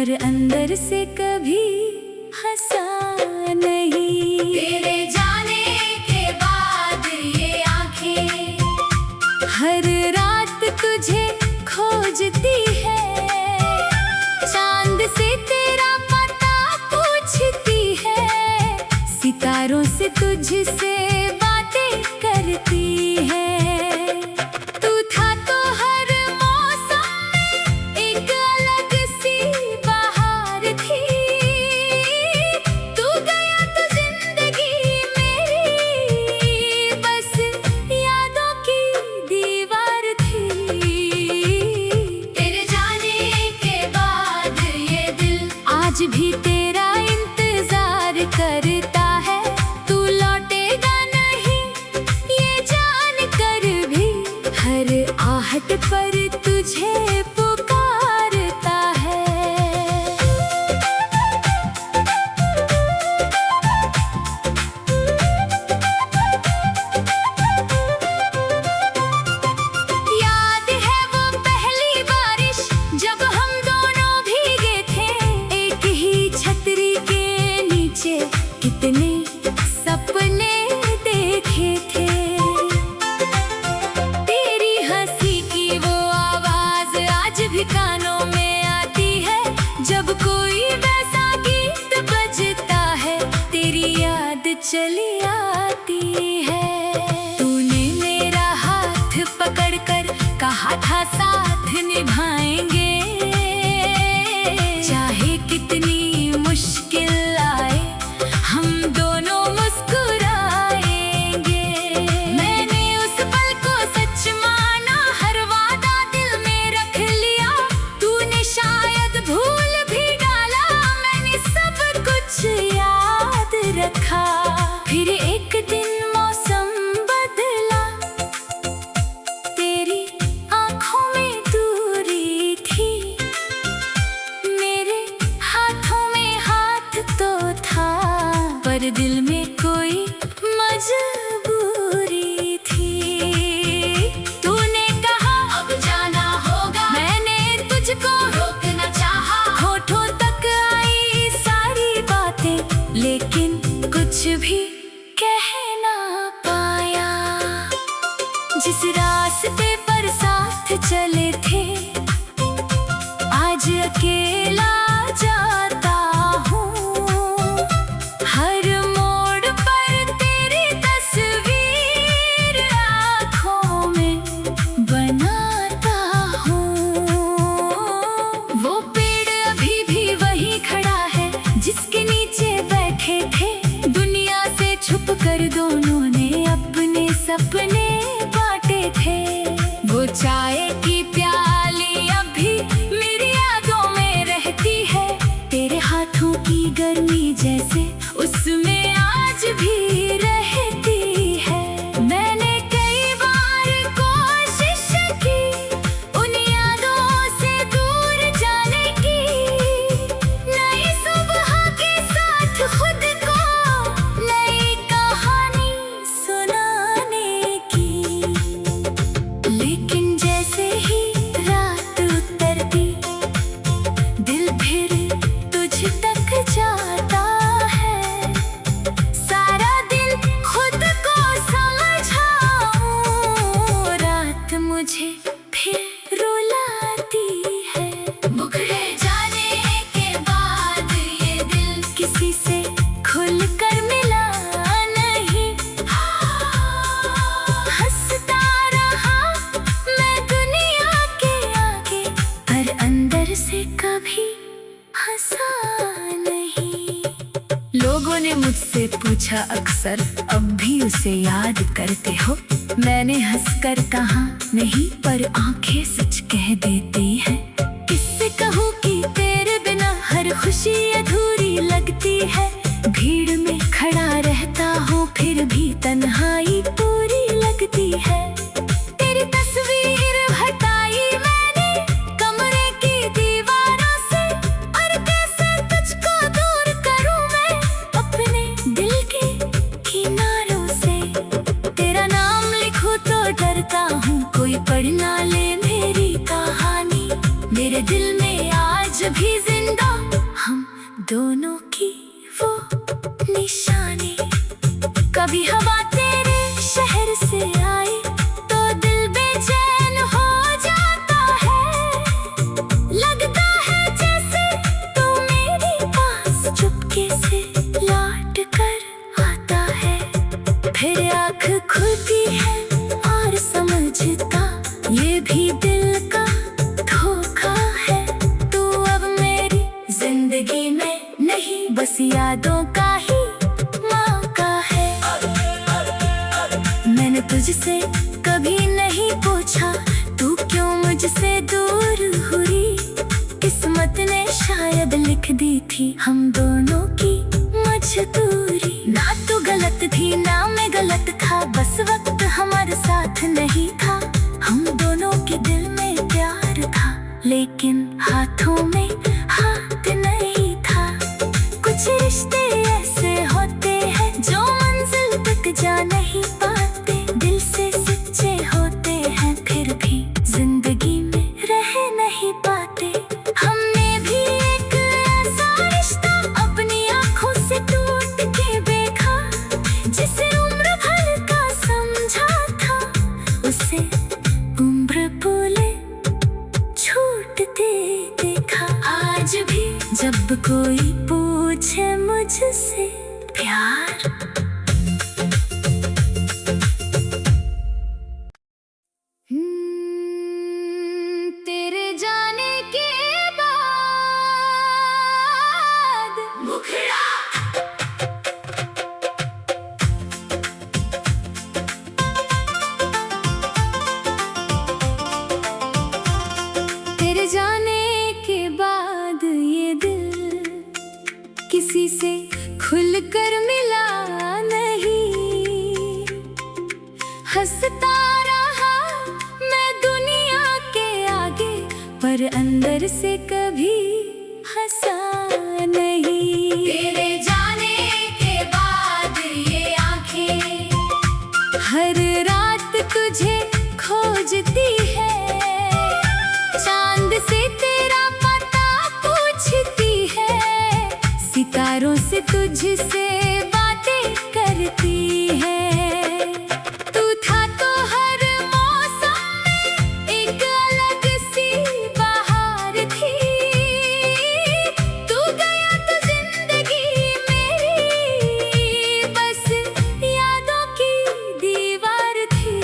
पर अंदर से कभी हंसा नहीं। तेरे जाने के बाद ये आंखें हर रात तुझे खोजती है, चांद से तेरा पता पूछती है, सितारों से तुझसे बातें करती है। तू था तो हर मौसम में एक अलग सी बहार थी, तू गया तो जिंदगी मेरी बस यादों की दीवार थी। तेरे जाने के बाद ये दिल आज भी तेरा इंतजार करता है, तू लौटेगा नहीं ये जान कर भी, हर आहट पर तुझे पुकारता है। याद है वो पहली बारिश जब हम दोनों भीगे थे, एक ही छतरी के नीचे कितने सपने देखे थे। तेरी हंसी की वो आवाज आज भी कानों में आती है, जब कोई वैसा गीत बजता है तेरी याद चली आती है। तूने मेरा हाथ पकड़कर कहा था साथ निभाएंगे, चाहे कितनी मुश्किल आए हम दोनों मुस्कुराएंगे। मैंने उस पल को सच माना, हर वादा दिल में रख लिया, तूने शायद भूल भी डाला, मैंने सब कुछ याद रखा। फिर एक दिन मौसम बदला, तेरी आंखों में दूरी थी, मेरे हाथों में हाथ तो था, पर दिल में कोई मजबूरी थी। तूने कहा अब जाना होगा, मैंने तुझको रोकना चाहा, होठों तक आई सारी बातें, लेकिन कुछ भी कह ना पाया। जिस रास्ते पर साथ चले थे आज अकेला जाता हूँ, हर मोड़ पर तेरी तस्वीर आँखों में बनाता हूँ। वो पेड़ अभी भी वही खड़ा है जिसके नीचे बैठे थे, दुनिया से छुप कर दोनों ने अपने सपने बांटे थे। वो चाय की प्याली अभी मेरी यादों में रहती है, तेरे हाथों की गर्मी जैसे उसमें आज भी रहती है। मैंने कई बार कोशिश की उन यादों से दूर जाने की, नई सुबह के साथ खुद को नई कहानी सुनाने की, लेकिन जैसे ही रात उतरती दिल फिर तुझ तक जाता है। सारा दिन खुद को समझाऊं, रात मुझे फिर रुलाती है। मुखड़े जाने के बाद ये दिल किसी से खुलकर मिला नहीं, हंसता रहा मैं दुनिया के आगे, पर अंदर से कभी हंसा नहीं। लोगों ने मुझसे पूछा अक्सर, अब भी उसे याद करते हो? मैंने हंसकर कहा नहीं, पर आंखें सच कह देती हैं। किससे कहूँ कि तेरे बिना हर खुशी अधूरी लगती है, भीड़ में खड़ा रहता हूँ फिर भी तन्हाई पूरी लगती है। तेरी तस्वीर हटाई मैंने कमरे की दीवारों से, और कैसे तुझको दूर करूँ मैं अपने दिल के किनारों से। तेरा नाम लिखूं तो डरता हूँ कोई पढ़ ना ले मेरी कहानी, दोनों की वो निशानी। कभी हवा तेरे शहर से आए तो दिल बेचैन हो जाता है। लगता है जैसे तू मेरे पास चुपके से लौट कर आता है। फिर आँख खुलती है और समझता ये भी दिल का धोखा है। तू अब मेरी जिंदगी में नहीं, बस यादों का ही मौका है। मैंने तुझसे कभी नहीं पूछा तू क्यों मुझसे दूर हुई। किस्मत ने शायद लिख दी थी हम दोनों की मजबूरी। ना तू गलत थी ना मैं गलत था, बस वक्त हमारे साथ नहीं था। हम दोनों के दिल में प्यार था, लेकिन हाथों में हाथ नहीं था। कुछ रिश्ते ऐसे होते हैं जो मंजिल तक जा नहीं पाते। दिल से सच्चे होते हैं फिर भी जिंदगी में रह नहीं पाते। हमने भी एक ऐसा रिश्ता अपनी आंखों से टूट के देखा, जिसे उम्र भर का समझा था, उसे उम्र बोले छूटते देखा। आज भी जब कोई पूछे मुझसे प्यार, तेरे जाने के बाद मुखड़ा तेरे जाने के बाद ये दिल किसी से खुलकर मिला नहीं। हंसता रहा मैं दुनिया के आगे, पर अंदर से कभी हंसा नहीं। तेरे जाने के बाद ये आंखें हर रात तुझे खोजती है, चांद से तेरा पता पूछती है, सितारों से तुझसे बातें करती है। तू था तो हर मौसम में एक अलग सी बहार थी। तू गया तो जिंदगी मेरी बस यादों की दीवार थी।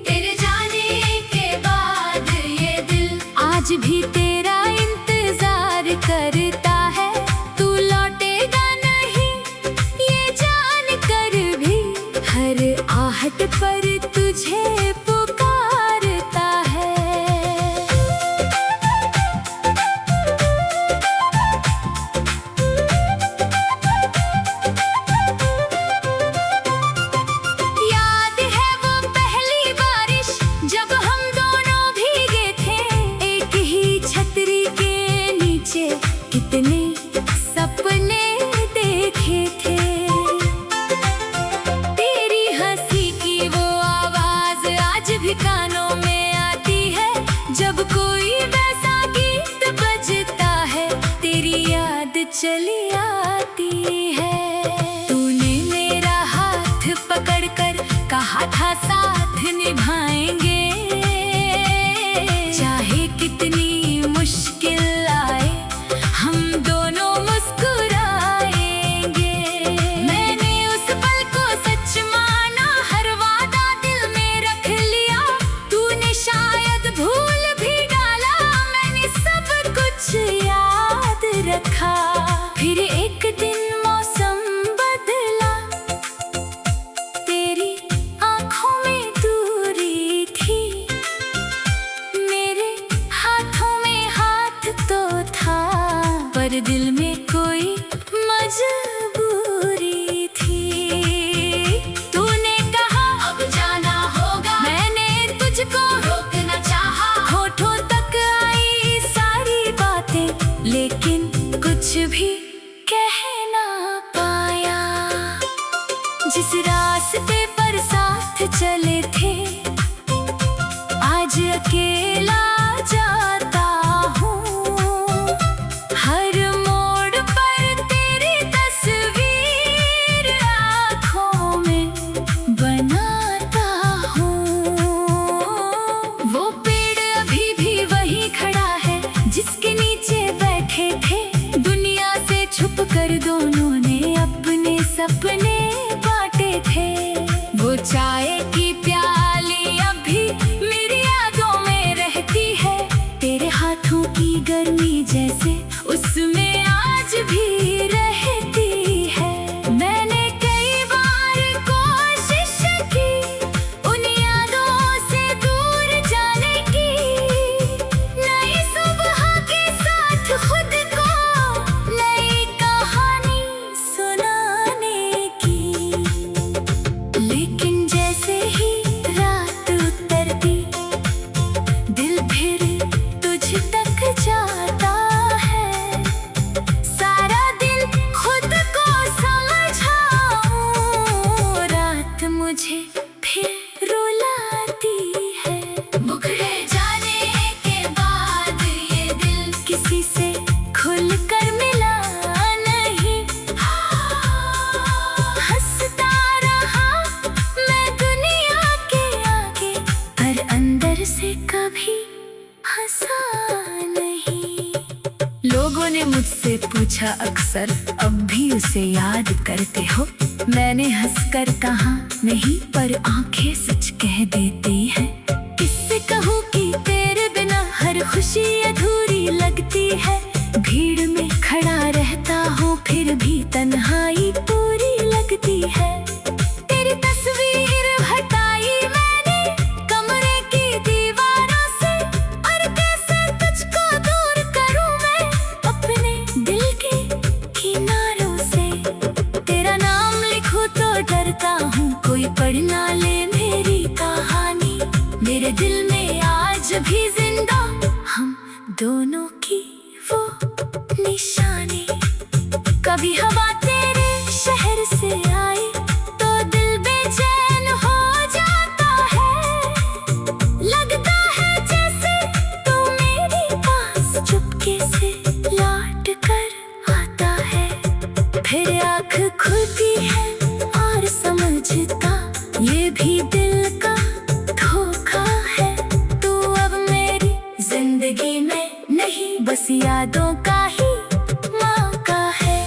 तेरे जाने के बाद ये दिल आज भी तेरा इंतजार करता है। तू लौटेगा नहीं ये जान कर भी, हर आहट पर तुझे पुकारता है। याद है वो पहली बारिश जब हम दोनों भीगे थे, एक ही छतरी के नीचे कितने सपने देखे थे। तेरी हंसी की वो आवाज आज भी कानों में आती है, जब कोई वैसा गीत बजता है तेरी याद चली आती है। तूने मेरा हाथ पकड़कर कहा था साथ निभाएंगे, चाहे कितनी मुश्किल आए हम दोनों मुस्कुराएंगे। मैंने उस पल को सच माना, हर वादा दिल में रख लिया। तूने शायद भूल भी डाला, मैंने सब कुछ याद रखा। फिर एक दिन मौसम बदला, तेरी आंखों में दूरी थी, मेरे हाथों में हाथ तो था, पर दिल में कोई मजबूरी थी। तूने कहा अब जाना होगा, मैंने तुझको रोकना चाहा। होठों तक आई सारी बातें, लेकिन कुछ भी कह ना पाया। जिस रास्ते पर साथ चले थे आज अकेला जाता हूँ। हर कभी हंसा नहीं। लोगों ने मुझसे पूछा अक्सर, अब भी उसे याद करते हो? मैंने हंसकर कहा नहीं, पर आंखें सच कह देती हैं। किससे कहूँ कि तेरे बिना हर खुशी अधूरी लगती है। भीड़ में खड़ा रहता हूँ फिर भी तन्हाई पूरी लगती है। तेरी तस्वीर हटाई मैंने कमरे की दीवारों से, और कैसे तुझको दूर करूँ मैं अपने दिल के किनारों से। तेरा नाम लिखूं तो डरता हूँ कोई पढ़ ना ले मेरी कहानी। मेरे दिल में आज भी जिंदा हम दोनों की वो निशानी। कभी हवा तेरे शहर से आए तो दिल बेचैन हो जाता है। लगता है जैसे तू मेरे पास चुपके से लौट कर आता है। फिर आँख खुलती है और समझता ये भी दिल का धोखा है। तू अब मेरी जिंदगी में नहीं, बस यादों का ही मौका है।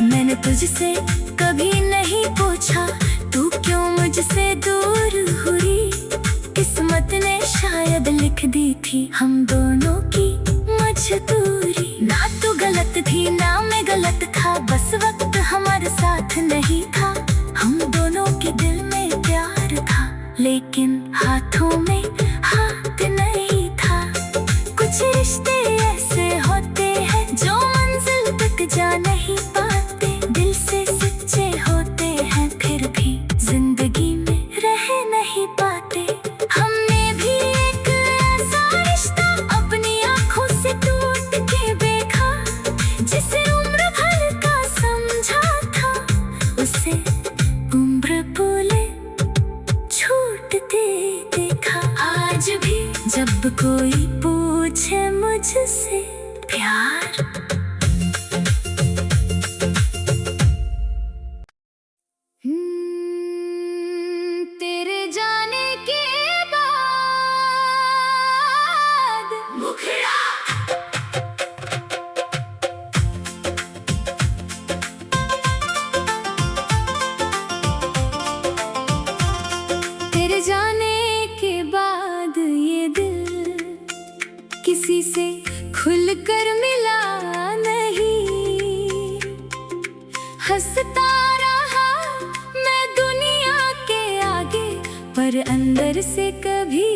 मैंने तुझसे कभी नहीं पूछा तू क्यों मुझसे दूर हुई। किस्मत ने शायद लिख दी थी हम दोनों की मजबूरी। ना तू गलत थी ना मैं गलत था, बस वक्त हमारे साथ नहीं था। हम दोनों के दिल में प्यार था, लेकिन हाथों में हाथ नहीं था। कुछ रिश्ते ऐसे होते हैं जो मंजिल तक जा नहीं पाते। दिल से सच्चे होते हैं फिर भी जिंदगी में रह नहीं पाते। हमने भी एक ऐसा रिश्ता अपनी आंखों से टूट के देखा, जिसे उम्र भर का समझा था उसे उम्र बोले छूटते देखा। आज भी जब कोई पूछे मुझसे प्यार, तेरे जाने के बाद मुखड़ा तेरे जाने के बाद ये दिल किसी से खुलकर मिला नहीं। हंसता रहा मैं दुनिया के आगे, पर अंदर से कभी